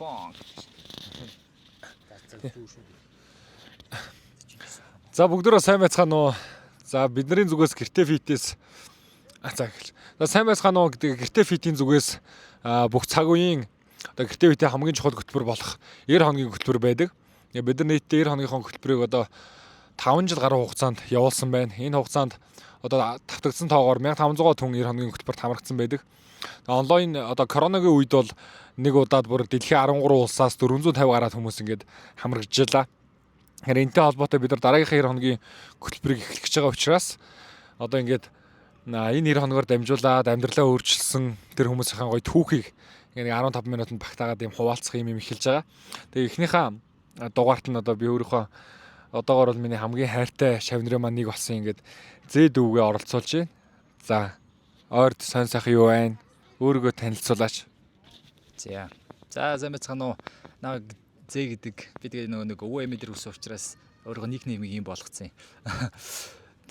Funk. За бүгдөө сайн байцгаана уу? За бидний зүгээс гэртээ фитээс за сайн байцгаана уу гэдэг гэртээ фитийн зүгээс бүх цаг үеийн одоо гэртээ фитийн хамгийн чухал хөтөлбөр болох 90 хоногийн хөтөлбөр байдаг. Бид нар нийтдээ 90 хоногийнхоо хөтөлбөрийг одоо 5 жил гаруй хугацаанд явуулсан байна. Энэ хугацаанд одоо тавтагдсан тоогоор 1500 хүн 90 хоногийн хөтөлбөрт хамрагдсан байдаг. Онлайн одоо коронавигийн үед бол нэг удаад бүр дэлхийн 13 улсаас 450 гаруй хүмүүс ингээд хамрагдчихлаа. Тэгэхээр энэтэй холбоотой бид нар дараагийнхаа 90 хоногийн хөтөлбөрийг эхлэх гэж байгаа учраас одоо ингээд энэ 90 хоногоор дамжуулаад амьдралаа өөрчилсөн тэр хүмүүсийн гоё түүхийг ингээд 15 минутанд багтаагаад юм хуваалцах юм эхэлж байгаа. Тэгээ эхнийхээ дугаарт нь одоо би өөрийнхөө одоогоор бол миний хамгийн хайртай шавнырын маань нэг болсон ингээд зээ дүүгээ оролцуулж байна. За ойрд сайн сайхан юу байна? Өөрийгөө танилцуулаач. За сайн байцгаана уу? Наа зээ гэдэг би тэгээ нэг өвөө эмээ дээр өссөн учраас өөрийнхөө никнеймийг юм болгоцсон юм.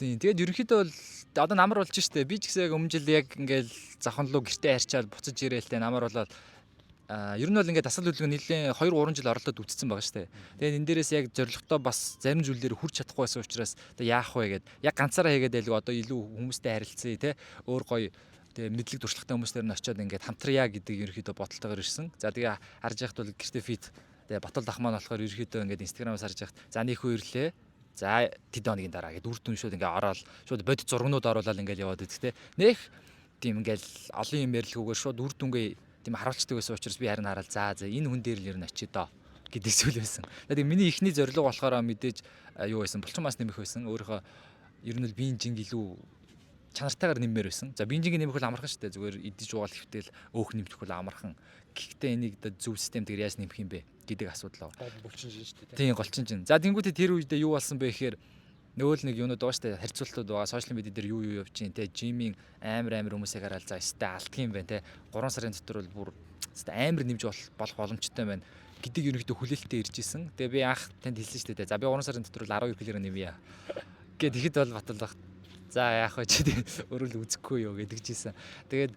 Тэгээд ерөнхийдөө бол одоо намар болж штэ. Би ч гэсэн яг өмнө жил яг ингээл завхан руу гэртээ харьчаад буцаж ирээлтэй намар болоод ер нь бол ингээд дасгал хөдөлгөөн нэлээд 2-3 жил оролдоод үтцсэн байгаа штэ. Тэгээд энэ дээрээс яг зоригтой бас зарим зүйлээр хүрч чадахгүй байсан учраас одоо яах вэ гэд яг ганцаараа хийгээд байлгүй одоо илүү хүмүүстэй харилцъя те өөр гоё тэгээ мэдлэг туршлагатай хүмүүстээр нь очиод ингээд хамтрая гэдэг ерөнхийдөө бодолтойгоор ирсэн. За тэгээ харж яхад бол гэртээ фит тэгээ Батул ах маань болохоор ерөнхийдөө ингээд инстаграмаас харж яхад за нэг хөө ирлээ. За тэд хоногийн дараа гэдэг үр дүн шууд ингээд ороод шууд бодит зургнууд оруулаад ингээд яваад идэх те. Нэх тийм ингээд олон юм ярилцгүйгээр шууд үр дүнгээ тийм харуулцдаг байсан учраас би харин хараад за энэ хүн дээр л ер нь очие доо гэдэг зүйл байсан. Тэгээд миний ихний зорилго болохоор мэдээж юу байсан булчин мас нэмэх байсан. Өөрийнхөө ер нь л биеийн жинг илүү чанартайгаар нэммээр байсан. За биеийн жинг нэмэх бол амархан шүү дээ. Зүгээр идэж уугаал хэвтэл өөх нэмэх бол амархан. Гэхдээ энийг зөв системтэйгээр яаж нэмэх юм бэ гэдэг асуудал аа. Булчин жин шүү дээ. Тийм голчин жин. За тэнгуүтээ тэр үедээ юу болсон бэ гэхээр нөгөө л нэг юунууд байгаа шүү дээ. Харьцуултууд байгаа. Сошиал медиа дээр юу явж чинь те жимийн амар хүмүүсийг хараад за өстэй алдсан юм байна те. 3 сарын дотор бол бүр өстэй амар нэмж болох боломжтой байна гэдэг ерөнхийдөө хүлээлттэй ирж исэн. Тэгээ би анх танд хэлсэн шүү дээ. За би 3 сарын дотор 12 кг нэмье гэд ихэд бол батлах. За яах вэ чи өөрөө л үзэхгүй юу гэдэг жисэн. Тэгээд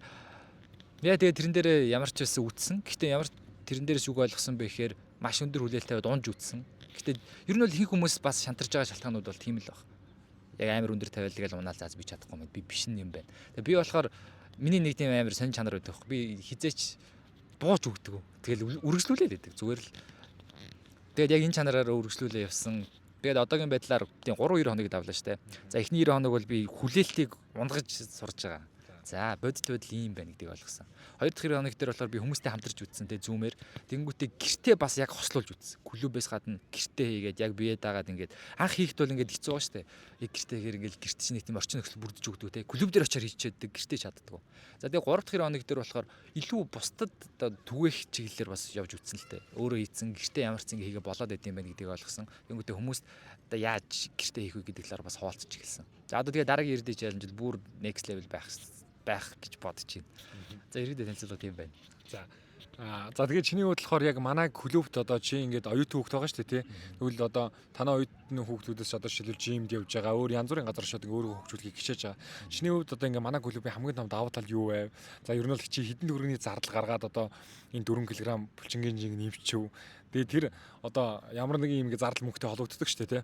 яа тэгээ тэрэн дээр ямар ч байсан үтсэн. Гэхдээ ямар тэрэн дээрээс үг ойлгосон бэ гэхээр маш өндөр хүлээлттэй унж үтсэн. Гэхдээ ер нь бол ихэнх хүмүүс бас шантарж байгаа шалтгаанууд бол тийм л баг. Яг амар өндөр тавиал тэгэл унаал зааз би чадахгүй юм. Би биш юм байна. Тэгээ би болохоор миний нэг тийм амар сонь чанар байдаг. Би хизээч бууж өгдөг. Тэгэл үргэлжлүүлээд байдаг. Зүгээр л. Тэгээд яг энэ чанараар үргэлжлүүлээ явсан. Тэгээд одоогийн байдлаар тийм 3-9 хоног давлаа штэ. За эхний 9 хоног бол би хүлээлтийг унгаж сурж байгаа. За бодит байдал ийм байна гэдгийг ойлгосон. 2 дахь хоног дээр болохоор би хүмүүстэй хамтарч үтсэн те зүүмээр. Тэнгүүтээ гэртээ бас яг хослуулж үтсэн. Клубээс гадна гэртээ хийгээд яг бие даагаад ингээд анх хийхэд бол ингээд хэцүү байгаа штэ. Яг гэртээ хийхээр ингээд гэрт чинь нэг тийм орчин нөхцөл бүрдэж өгдөг те. Клуб дээр очиад хийчихэд гэртээ чаддгүй. За тэгээ 3 дахь хоног дээр болохоор илүү бусдад одоо түгээх чиглэлээр бас явж үтсэн л те. Өөрөө хийцэн гэртээ ямар ч ингэ хийгээ болоод байд юм байна гэдгийг ойлгосон. Тэнгүүтээ хүмүүст одоо яаж гэртээ хийх вэ гэдэг талаар бас хуваалцаж эхэлсэн. За одоо тэгээ дараагийн ирдэ чаленж бүр next level байх гэж бодож байна. За иргэдэд танилцуулга тийм байна. За тэгээд чиний хувьд болохоор яг манай клубт одоо чи ингээд оюутан хүүхэд байгаа шүү дээ тий. Тэгвэл одоо танай оюутны хүүхдүүдээс одоо шилжүүлж жимд явж байгаа өөр янз бүрийн газар шууд өөрөө хөгжүүлэхийг хичээж байгаа. Чиний хувьд одоо ингээд манай клубын хамгийн том давуу тал юу вэ? За ер нь л чи хэдэн төгрөгийн зардал гаргаад одоо энэ 4 кг булчингийн жинг нэмчихв. Тэгээд тэр одоо ямар нэгэн юм ингээд зардал мөнгөтэй холбогддог шүү дээ тий.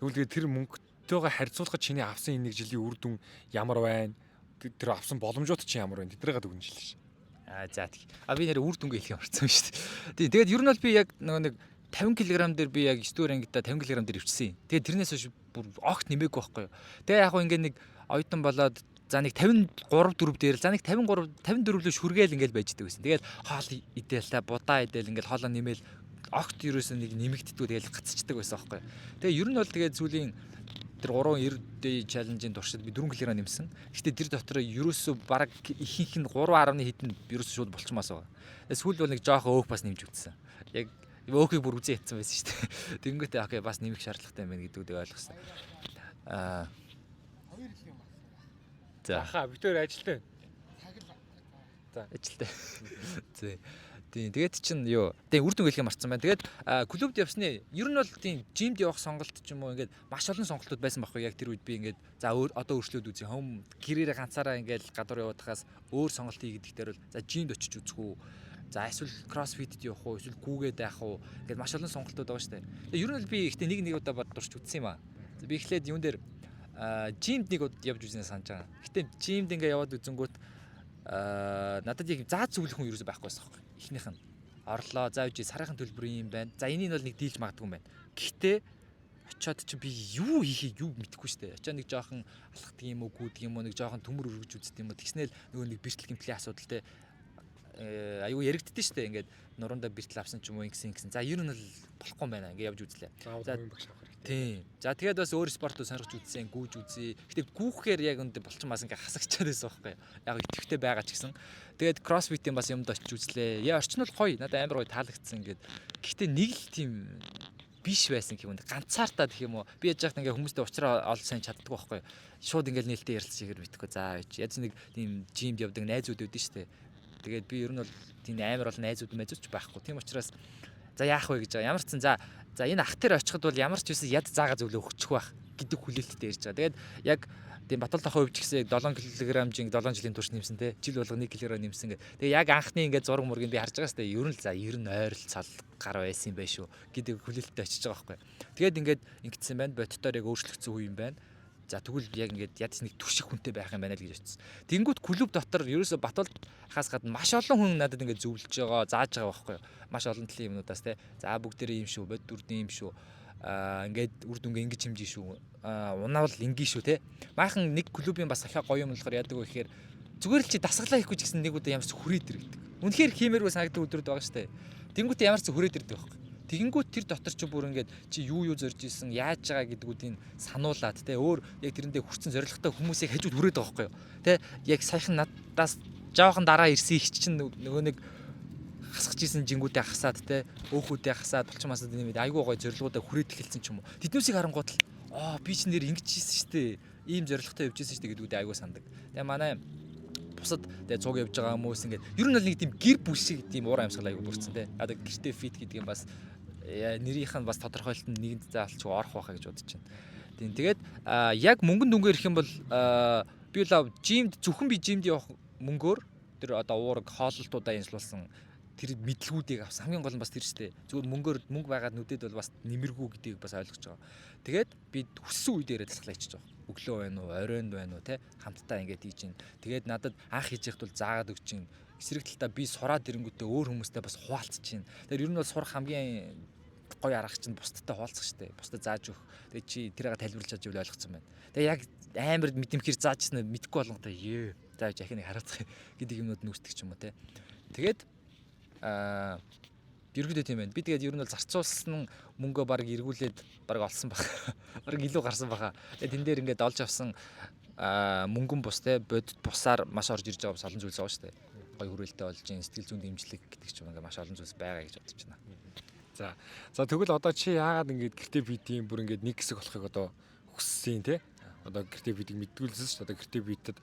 Тэгвэл тэгээд тэр мөнгөтэйгээ харьцуулахад чиний авсан энэ нэг жилийн үр дүн ямар байна? Тэр авсан боломжууд чи ямар байна? Тэднийгээ дүгнэлж. За тийм. Би нэр үр дүнгээ хэлэх юмарсан шүү дээ. Тэгээд ер нь бол би яг нэг 50 кг дээр би яг 9 дугаар ангидаа 50 кг дээр өвчсөн. Тэгээд тэрнээс хойш бүр огт нэмээгүй байхгүй юу. Тэгээд яг хөө ингээд нэг оюутан болоод за нэг 53 4 дээр за нэг 54 лөө шүргээл ингээд байждаг байсан. Тэгээд хоол идээл та будаа идээл ингээд хоолоо нэмээл огт ерөөсөө нэг нэмэгддэггүй тэгээд гацчихдаг байсан байхгүй юу. Тэгээд ер нь бол тэгээд зүйлийн тэр 3-90 чаленжийн туршид би 4 кг нэмсэн. Гэхдээ тэр дотор ерөөсөө баг ихэнх нь 3.1 хэдэн ерөөсөө шууд болчмаас байгаа. Сүүл бол нэг жоохон өөх бас нэмж үтсэн. Яг өөхийг бүр үзээ ятсан байсан шүү дээ. Тэнгүүтээ окей бас нэмэх шаардлагатай юм байна гэдэгт ойлгосон. За Аха битээр ажилтаа. За ажилтаа. Зэ. Тэгээд чинь юу. Тэгээ үр дүн хэлхий марцсан байна. Тэгээд клубд явсны ер нь бол тийм жимд явах сонголт ч юм уу ингээд маш олон сонголтууд байсан байхгүй яг тэр үед би ингээд за одоо өөрчлөөд үзье. Гэрээрээ ганцаараа ингээд гадуур яваадахаас өөр сонголт хийгээд ихтэй бол за жимд очиж үзэх үү. За эсвэл CrossFit-д явах уу, эсвэл гүүгээд явах уу гэдэг маш олон сонголтууд байгаа шүү дээ. Тэгээ ер нь л би ихтэй нэг удаа бодурч үзсэн юм аа. Би эхлээд юун дээр жимд нэг удаа явж үзснээр санаж байгаа. Гэтэ жимд ингээ яваад үзэнгүүт надад яг зааж зөвлөх хүн ерөөсөй байхгүй байсан хэрэг. Эхнийх нь орлоо, за үгүй сарынхын төлбөр юм байна. За энийг бол нэг дийлж магадгүй юм байна. Гэхдээ очиод чи би юу хийхийг юу мэдэхгүй шүү дээ. Очиод нэг жоохон алхдаг юм уу, гүйдэг юм уу, нэг жоохон төмөр өргөж үздэг юм уу. Тэгснээл нөгөө нэг бэртэл гэмтлийн асуудал те аюу яригддээ шүү дээ. Ингээд нуруундаа бэртэл авсан ч юм уу ингэсэн. За ер нь л болохгүй юм байна. Ингээд явж үзлээ. За юм багш авах хэрэгтэй. Тийм. За тэгээд бас өөр спортоо сонирхож үзсэн, гүйж үзье. Гэтэ гүүхээр яг үндэ болчин бас ингээ хасагчаад байсан байхгүй. Яг идэвхтэй байгаа ч гэсэн. Тэгээд CrossFit-ийн бас юмд очиж үзлээ. Яа орчин бол гоё. Надад амар гоё таалагдсан ингээд. Гэхдээ нэг л тийм биш байсан юм. Ганцаартаа гэх юм уу. Би яж яхад ингээ хүмүүстэй уулзраа ол сайн чаддаг байхгүй. Шууд ингээл нээлттэй ярилцж ихээр мэдхгүй. За яаж нэг тийм жимд явдаг найзууд үүдэн штэ. Тэгээд би ер нь бол тийм амар бол найзууд мэзүүч байхгүй. Тийм учраас за яах вэ гэж байгаа. Ямар ч сан за энэ ах тэр очиход бол ямар ч үсэн яд заагаа зөвлөө өгчих байх гэдэг хүлээлттэй ярьж байгаа. Тэгээд яг тийм Батуулдаа хувьд ч гэсэн 7 кг-ийн 7 жилийн турш нэмсэн те. Жил болго 1 кг нэмсэн гэдэг. Тэгээд яг анхны ингээд зураг мургийг би харж байгаа сте. Ер нь ойролцоол гар байсан юм байна шүү гэдэг хүлээлттэй очиж байгаа байхгүй. Тэгээд ингээд ингэсэн байна. Бодтоор яг өөрчлөгдсөн үе юм байна. За тэгвэл яг ингээд ядс нэг түшиг хүнтэй байх юм байна л гэж очсон. Тэнгүүт клуб дотор ерөөсө Батуулд хаас гадна маш олон хүн надад ингээд зөвлөж байгаа, зааж байгаа байхгүй юу. Маш олон төрлийн юмнуудаас те. За бүгдээрээ юм шүү, бод үрдэн юм шүү. Ингээд үр дүнгээ ингэж хэмжиж шүү. Унаавал ингийн шүү те. Баахан нэг клубийн бас ахаа гоё юм болохоор яадаг вэ гэхээр зүгээр л чи дасгалаа хийхгүй ч гэсэн нэг удаа ямарч хүрээд ирдэг. Үнэхээр хиймээргүй санагддаг өдрүүд байгаа штэ. Тэнгүүтээ ямарч хүрээд ирдэг байхгүй. Тэгэнгүүт тэр дотор ч бүр ингээд чи юу зорж исэн яаж байгаа гэдгүүдийг сануулад те өөр яг тэрэндээ хүрсэн зоригтой хүмүүсийг хажууд хүрээд байгаа байхгүй юу те яг саяхан надаас жоохон дараа ирсэн их чинь нөгөө нэг хасгаж исэн жингүүдээ хасаад те өөхүүдээ хасаад булчмаасад нэмээд айгуу гой зорилгоудаа хүрээд эхэлсэн ч юм уу тэднүүсийг харангуут л би ч нэр ингэж хийсэн штэ ийм зорилготой явж исэн штэ гэдгүүдээ айгуу сандаг. Тэгээ манай бусад тэгээ цуг явж байгаа хүмүүс ингээд ер нь л нэг тийм гэр бүл шиг тийм уур амьсгал айгуу бүрдсэн те гэртээ фит гэдэг юм бас нэрийнх нь бас тодорхойлолт нь нэгэнд заалч орох байхаа гэж бодож байна. Тийм тэгээд яг мөнгөн дүнгээр ирэх юм бол би л жимд зөвхөн би жимд явах мөнгөөр тэр одоо уураг хооллолтуудаа инжлуулсан тэр мэдлгүүдийг авсан хамгийн гол нь бас тэр шүү дээ. Зүгээр мөнгө байгаад нүдэд бол бас нэмэргүй гэдгийг бас ойлгож байгаа. Тэгээд би хүссэн үе дээрээ тасгалаа хийчих жоох. Өглөө байна уу, оройн байна уу те хамтдаа ингээд хийж гин. Тэгээд надад анх хийж яхад бол заагаад өгч гин. Эсрэг талдаа би сураад ирэнгүүтээ өөр хүмүүстэй бас хуваалцж гин. Тэр ер нь бол сурах хамгийн гоё арга чинь бусдтай хуваалцах штэ. Бусдад зааж өгөх. Тэгээ чи тэрийг тайлбарлаж чадж ивэл ойлгоцсон байна. Тэгээ яг амар мэдэмхэр заажснаа мэдгүй болгонтой зааж ахиныг хараацах гэдэг юмнууд нүүсдэг ч юм уу те. Тэгээд ерөөдөө тийм байна. Би тэгээд ер нь бол зарцуулсан мөнгөө баг эргүүлээд баг олсон баг. Баг илүү гарсан баха. Тэгээд тэн дээр ингээд олж авсан мөнгөн бус те бодит бусаар маш орж ирж байгаа бас олон зүйлс байгаа штэ. Гоё хүрээлттэй болж ин сэтгэл зүйн дэмжлэг гэдэг ч юм ингээд маш олон зүйлс байгаа гэж бодож байна. За тэгвэл одоо чи яагаад ингээд гэртээ битийн бүр ингээд нэг хэсэг болохыг одоо хүссэн те? Одоо гэртээ битийг мэдгүүлсэн шүү дээ. Одоо гэртээ битэд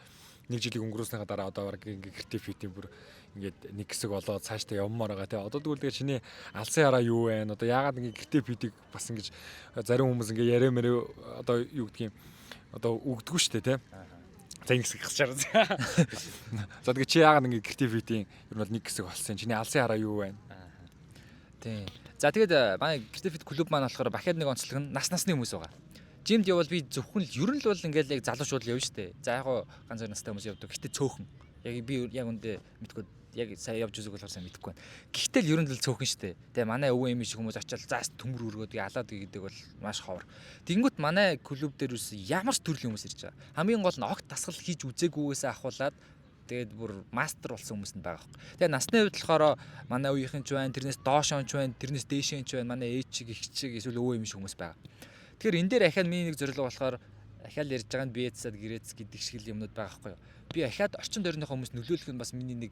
нэг жилиг өнгөрөөснийхаа дараа одоо баг ингээд гэртээ битийн бүр ингээд нэг хэсэг болоод цаашдаа явмаар байгаа те. Одоо тэгвэл тэгээ чиний алсын хараа юу вэ? Одоо яагаад ингээд гэртээ битийг бас ингэж зарим хүмүүс ингээд яриа мэрэ одоо юу гэдгийг одоо өгдөггүй шүү дээ те. За ингэ хэсэг гасчаар. За тэгээ чи яагаад ингээд гэртээ битийн ер нь бол нэг хэсэг болсон. Чиний алсын хараа юу вэ? Тийм. За тэгээд манай CrossFit клуб маань болохоор бахад нэг онцлог нь нас насны хүмүүс байгаа. Жимд явбал би зөвхөн л ер нь л бол ингээл яг залуучууд явна шүү дээ. За яг ганц хоёр настай хүмүүс явдаг. Гэхдээ цөөхөн. Яг би яг үндэ мэдгүй яг сая явж үзэг болохоор сайн мэдэхгүй байна. Гэхдээ л ер нь л цөөхөн шүү дээ. Тэгээ манай өвөө эмээ шиг хүмүүс очил заас төмөр өргөөд алаад гэдэг бол маш ховор. Тэнгүүт манай клуб дээр үс ямар ч төрлийн хүмүүс ирж байгаа. Хамгийн гол нь огт дасгал хийж үзээгүйгээсээ ахуулаад тэгээд бүр мастер болсон хүмүүс нь байгаа хөөх. Тэгээд насны хувьд болохоор манай үеийнхэн ч байна, тэрнээс доош он ч байна, тэрнээс дээш нь ч байна, манай ээж чиг, их чиг эсвэл өвөө эмээ шиг хүмүүс байгаа. Тэгэхээр энэ дээр ахаад миний нэг зорилго болохоор ахаал ярьж байгаа нь биецад гэрээц гэдэг шиг юмнууд байгаа байхгүй юу. Би ахаад орчин тойрны хүмүүс нөлөөлөх нь бас миний нэг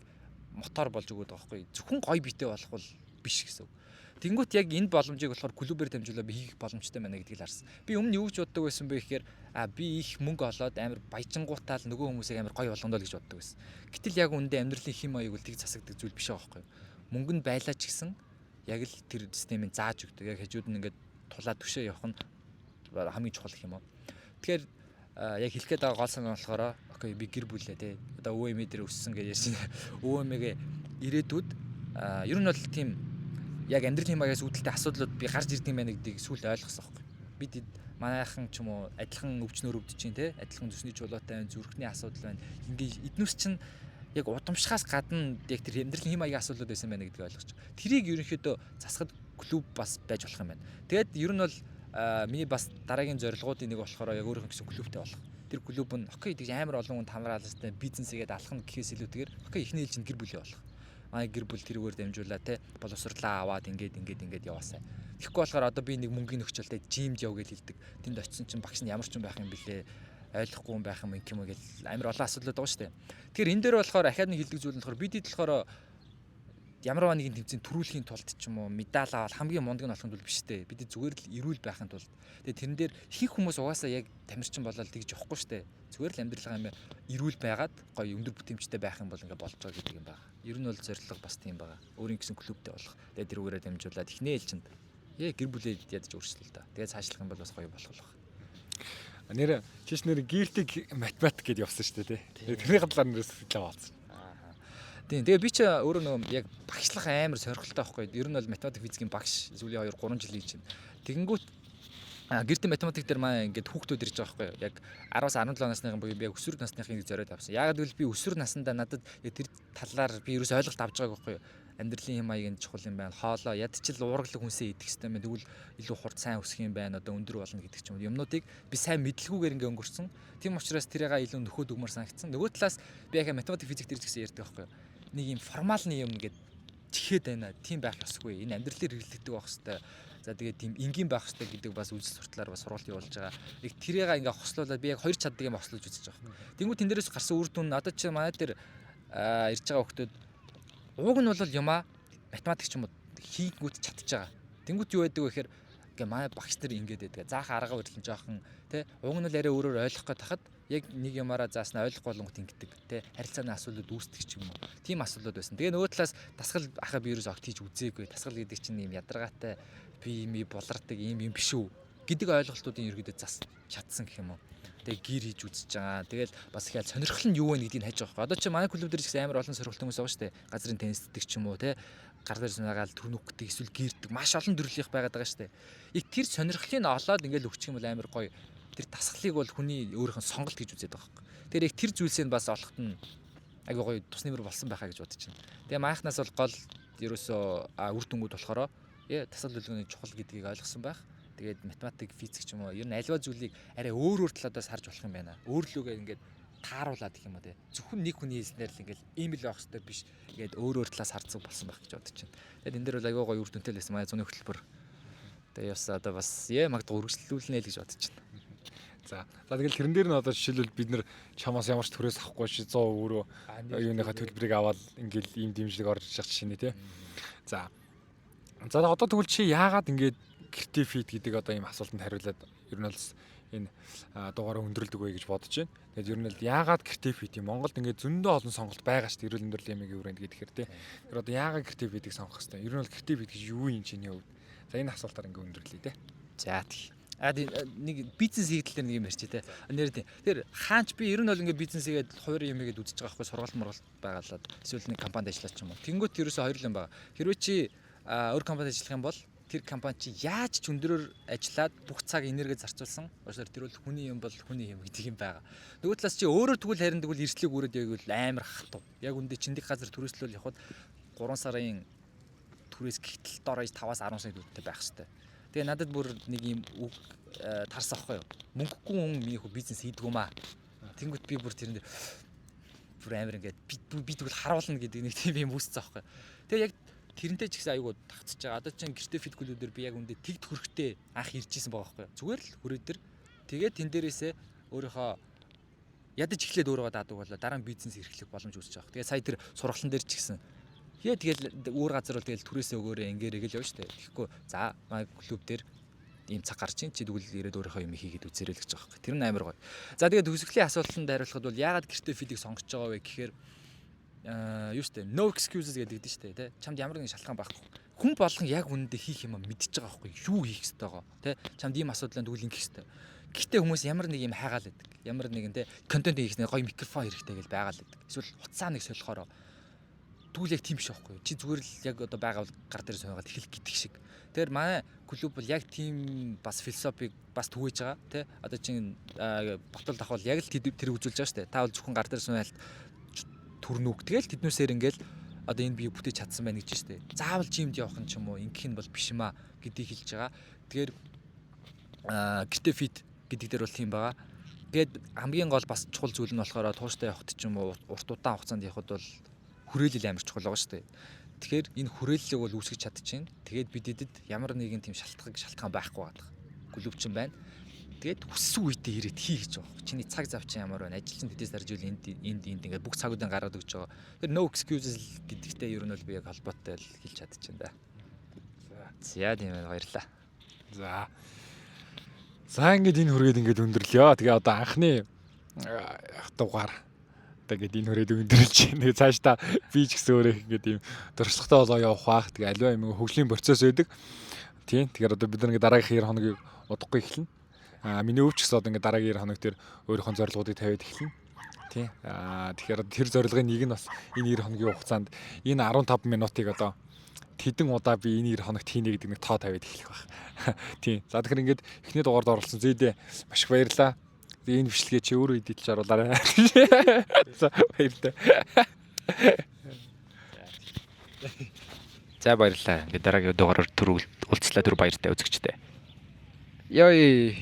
мотор болж өгöd байгаа байхгүй юу. Зөвхөн гоё битэй болох бол биш гэсэн үг. Тэнгүүт яг энэ боломжийг болохоор клубээр дамжуулаад би хийх боломжтой байна гэдгийг л харсан. Би өмнө юу гэж боддог байсан бэ гэхээр би их мөнгө олоод амар баяжингуутаал нөгөө хүмүүсийг амар гоё болгондоо л гэж боддог байсан. Гэтэл яг үндэ амьдралын хэм маяг бол тийг засагддаг зүйл биш байгаа байхгүй юу. Мөнгө нь байлаа ч гэсэн яг л тэр системийг зааж өгдөг. Яг хажууд нь ингээд тулаад төшөө явах нь хамгийн чухал гэх юм уу. Тэгэхээр яг хэлэх гээд байгаа гол санаа болохоор окей би гэр бүлээ те. Одоо өвөө эмээ дээр өссөн гэж ярьсан. Өвөө эмээгээ ирээдүйд Ер нь бол тийм яг амьдрал хэмээгээс үүдэлтэй асуудлууд би гарч ирдэг юм байна гэдгийг сүүл ойлгосон байхгүй. Бид манайхан ч юм уу адилхан өвчнөр өвдөж чинь те адилхан зүсний чулуутай байна, зүрхний асуудал байна. Ингээ эднүс чинь яг удамшихаас гадна яг тэр амьдралын хэм маягийн асуудлууд байсан байна гэдгийг ойлгож байна. Тэрийг ерөнхийдөө засахад клуб бас байж болох юм байна. Тэгээд ер нь бол миний бас дараагийн зорилгоудын нэг болохоор яг өөрийнх нь гэсэн клубтэй болох. Тэр клуб нь окей гэж амар олон хүнд хамраалалтай бизнесийгээд алхах гэхээс илүүтэйгээр окей ихний ээлжинд гэр бүлийн болох. Манай гэр бүл тэрүүгээр дамжуулаа те боловсрлаа аваад ингээд яваасаа. Тэгэхгүй болохоор одоо би нэг мөнгөний нөхцөлтэй жимд яв гэж хэлдэг. Тэнд очисон чинь багш нь ямар ч юм байх юм бэлээ. Ойлгохгүй юм байх юм гэх амар олон асуудлууд байгаа шүү дээ. Тэгэхээр энэ дээр болохоор ахаад нэг хэлдэг зүйл нь болохоор бидэд болохоор ямар нэгэн тэмцээний төрүүлэхийн тулд ч юм уу медаль аваад хамгийн мундаг нь болохын тулд биш дээ. Бид зүгээр л эрүүл байхын тулд. Тэгээ тэрэн дээр ихэнх хүмүүс угаасаа яг тамирчин болоод тэгж явахгүй шүү дээ. Зүгээр л амьдралаа юм эрүүл байгаад гоё өндөр бүтэмжтэй байх юм бол ингээ болж байгаа гэдэг юм байна. Ер нь бол зорилго бас тийм байгаа. Өөрийн гэсэн клубтэй болох. Тэгээ тэрүүгээрээ дамжуулаад ихний ээлжинд гэр бүлээ ядаж өөрчлөл та. Тэгээ цаашлах юм бол бас гоё болох болох. Нэр чиш нэр гэртиг математик гэдээ явсан шүү дээ тий. Тэрний гадлаар нэрээс хэлээ баасан. Тийм. Тэгээ би ч өөрөө нөгөө яг багшлах амар сорилттой байхгүй. Ер нь бол математик физикийн багш сүүлийн 2-3 жил хийж байна. Тэгэнгүүт гэртээ математик дээр маа ингээд хүүхдүүд ирж байгаа байхгүй. Яг 10-аас 17 насныхан буюу би өсвөр насныхыг зориод авсан. Яагаад гэвэл би өсвөр наснда надад тэр талаар би ерөөс ойлголт авч байгааг байхгүй. Амьдралын хэм маягийн чухал юм байна. Хоолоо ядчил уургалаг хүнсээ идэх хэрэгтэй юм. Тэгвэл илүү хурд сайн өсөх юм байна. Одоо өндөр болно гэдэг ч юм. Юмнуудыг би сайн мэдлгүйгээр ингээ өнгөрсөн. Тийм учраас тэрийг илүү нөхөд өгмөр санагдсан. Нөгөө талаас би яг математик физик дээр ч гэсэн ярьдаг байхгүй. Нэг юм формалны юм ингээд чихээд байна. Тийм байх ёсгүй. Энэ амьдралаар хэрэглэгдэх байх хэвээр. За тэгээд тийм энгийн байх хэвээр гэдэг бас үзэл сурталаар бас сургалт явуулж байгаа. Яг тэрийг ингээ хослуулаад би яг хоёр чаддаг юм хослуулж үзэж байгаа. Тэнгүү тэн дээрээс гарсан үр дүн одоо чи манай дээр ирж байгаа хүмүүс ууг нь бол юмаа математик ч юм уу хийггүүт чадчих байгаа. Тэнгүүт юу байдаг вэ гэхээр ингээ манай багш нар ингээд байдаг. Заах арга барил жоохон тий ууг нь л арай өөрөөр ойлгох гээд тахад яг нэг юмараа зааснаа ойлгохгүй болгонгот ингэдэг тий харилцааны асуудлууд үүсдэг ч юм уу. Тийм асуудлууд байсан. Тэгээ нөгөө талаас дасгал ахаа би ерөөс огт хийж үзээгүй. Дасгал гэдэг чинь юм ядаргаатай би юм болардаг юм биш үү гэдэг ойлголтуудын ерөөдөө зас чадсан гэх юм уу. Тэгээ гэр хийж үзэж байгаа. Тэгэл бас их сонирхол нь юу вэ гэдгийг хайж байгаа. Одоо чи манай клуб дээр ч амар олон сонирхолтой хүмүүс байгаа шүү дээ. Газрын теннисдэг ч юм уу те гар дээр сунаагаал төрнөх гэдэг эсвэл гэрдэг маш олон төрлийн байгаад байгаа шүү дээ. Яг тэр сонирхлыг олоод ингээл өгчих юм бол амар гоё. Тэр дасгалыг бол хүний өөрийнх нь сонголт гэж үзээд байгаа юм. Тэр яг тэр зүйлсээ бас олохт нь айгүй гоё тус нэмэр болсон байхаа гэж бодож байна. Тэгээ маахнаас бол гол ерөөсөө үр дүнгууд болохоор дасгал төлөвлөгөөний чухал гэдгийг ойлгосон байх. Тэгээд математик, физик ч юм уу ер нь альва зүйлийг арай өөр талаадаас харж болох юм байна. Өөрлөгөө ингээд тааруулаад гэх юм уу те. Зөвхөн нэг хүний хэлснээр л ингээд ийм л байх хэрэгтэй биш. Ингээд өөр талаас харцаг болсон байх гэж бодож байна. Тэгээд энэ дээр бол аягүй гоё үр дүнтэй л байсан манай зуны хөтөлбөр. Тэгээд бас одоо бас магадгүй үргэлжлүүлнэ л гэж бодож байна. За тэгэл тэрэн дээр нь одоо жишээлбэл бид нэр чамаас ямар ч төрөөс авахгүй чи 100 өөрөө юуныхаа төлбөрийг аваад ингээд ийм дэмжлэг орж иж жах шинэ те. За одоо тэгвэл чи яагаад ингээд креатив фид гэдэг одоо ийм асуултанд хариулаад ер нь бол энэ дугаараа өндөрлөдөг вэ гэж бодож байна. Тэгээд ер нь л яагаад креатив фид юм Монголд ингээд зөндөө олон сонголт байгаа шүү дээ. Эрүүл мэндийн ямиг өрөөнд гэхээр те. Тэр одоо яагаад креатив фидийг сонгох хэвээр. Ер нь бол креатив фид гэж юу юм чиний хувьд. За энэ асуултаар ингээд өндөрлөе те. За тийм. Нэг бизнес хийгдэлээр нэг юм ярьчих те. Нэр тийм. Тэр хаач би ер нь бол ингээд бизнес хийгээд хоёр юм игээд үзэж байгаа хгүй сургалт мургалт байгаалаад эсвэл нэг компанид ажиллаж ч юм уу. Тэнгүүт ерөөсөө хоёр юм байна. Хэрвээ чи өөр компанид ажиллах юм бол тэр компани чи яаж ч өндөрөөр ажиллаад бүх цаг энерги зарцуулсан. Уусаар тэр бол хүний юм бол хүний юм гэдэг юм байгаа. Нөгөө талаас чи өөрөөр тэгвэл харин тэгвэл эрслийг өрөөд яг амар хатуу. Яг үндэ чиндэг газар түрээслэл явахад 3 сарын түрээс гихтэл дорож 5-аас 10 сая төгрөгтэй байх хэвээр. Тэгээ надад бүр нэг юм үг тарсан аахгүй юу. Мөнгөгүй хүн миний хөө бизнес хийдэг юм аа. Тэнгүүт би бүр тэрэн дээр бүр амар ингээд би тэгвэл харуулна гэдэг нэг тийм юм үүссэн аахгүй. Тэгээ яг тэрнтэй ч гэсэн аюул тагцж байгаа. Одоо чинь гэрте фит клубүүдээр би яг үндэ тэгд хөрхтэй анх ирж исэн байгаа байхгүй юу. Зүгээр л хүрээ дээр тэгээд тэн дээрээсээ өөрийнхөө ядаж эхлээд өөрийгөө даадаг болоо дараа нь бизнес эрхлэх боломж үүсэж байгаа. Тэгээд сая тэр сургалтын дээр ч гэсэн тэгэл өөр газар бол тэгэл түрээсээ өгөөрэй ингээрэй гэж явна шүү дээ. Тэгэхгүй за манай клуб дээр ийм цаг гарч ийн чи тэгвэл ирээд өөрийнхөө юм хийгээд үзээрэй л гэж байгаа байхгүй. Тэр нь амар гоё. За тэгээд төгсгөлийн асуултанд хариулахад бол яагаад гэрте фидийг сонгож байгаа вэ гэхээр юу штэ no excuses гэдэг дээ штэ тий. Чамд ямар нэгэн шалтгаан байхгүй. Хүн болгон яг үнэндээ хийх юм мэдчихэж байгаа байхгүй. Юу хийх ёстой гоо тий. Чамд ийм асуудлаа тэгвэл ингэх ёстой. Гэхдээ хүмүүс ямар нэг юм хайгаал байдаг. Ямар нэгэн тий контент хийхнээ гоё микрофон хэрэгтэй гэж байгаал байдаг. Эсвэл хуцаа нэг солихороо Тэгвэл яг тийм биш байхгүй юу? Чи зүгээр л яг одоо байгаа гар дээр суугаад эхлэх гэдэг шиг. Тэгэхээр манай клуб бол яг тийм бас философиг бас түгээж байгаа тий. Одоо чинь ботол давхвал яг л тэр үзүүлж байгаа шүү дээ. Та бол зөвхөн гар дээр суугаад төрнүүг. Тэгэл тэднүүсээр ингээл одоо энэ бие бүтээж чадсан байна гэж шүү дээ. Заавал жимд явах нь ч юм уу ингэх нь бол биш маа гэдгийг хэлж байгаа. Тэгэхээр гэртээ фит гэдэг дээр бол тийм байгаа. Тэгээд хамгийн гол бас чухал зүйл нь болохоор тууштай явахд ч юм уу урт удаан хугацаанд явахд бол хүрээлэл амар чухал байгаа шүү дээ. Тэгэхээр энэ хүрээллийг бол үүсгэж чадчихээн. Тэгээд бидэд ямар нэгэн тийм шалтгаан байхгүй байдаг. Клуб ч юм байна. Тэгээд хүссэн үедээ ирээд хий гэж байгаа. Чиний цаг зав чинь ямар байна? Ажил чинь тэдээс дарж ивэл энд ингээд бүх цагуудыг гаргаад өгч байгаа. Тэр no excuses гэдэгтэй ер нь бол би яг холбоотой л хэлж чадчихээн да. За тийм байна, баярлаа. За ингээд энэ хүрээд ингээд өндөрлөө. Тэгээ одоо анхны дугаар тэгээд энэ хүрээд өндөрлж байна. Цааш та би ч гэсэн өөрөө ингээд ийм дуршлагтай болоо явах баах. Тэгээ аливаа юм хөгжлийн процесс байдаг. Тийм. Тэгэхээр одоо бид нар ингээд дараагийн 2 хоногийг удахгүй эхэлнэ. Миний өвч гэсэн одоо ингээд дараагийн 2 хоног тэр өөрийнхөө зорилгоодыг тавиад эхэлнэ. Тийм. Тэгэхээр тэр зорилгын нэг нь бас энэ 2 хоногийн хугацаанд энэ 15 минутыг одоо хэдэн удаа би энэ 2 хоногт хийнэ гэдэг нэг тоо тавиад эхлэх байх. Тийм. За тэгэхээр ингээд эхний дугаард оролцсон зүйдээ маш их баярлалаа. Энэ бичлэгээ чи өөрөө эдитэлж оруулаарай. За баярлалаа. За баярлалаа. Ингээд дараагийн дугаараар түр уулзлаа түр баяртай үзэгчтэй. Ёй.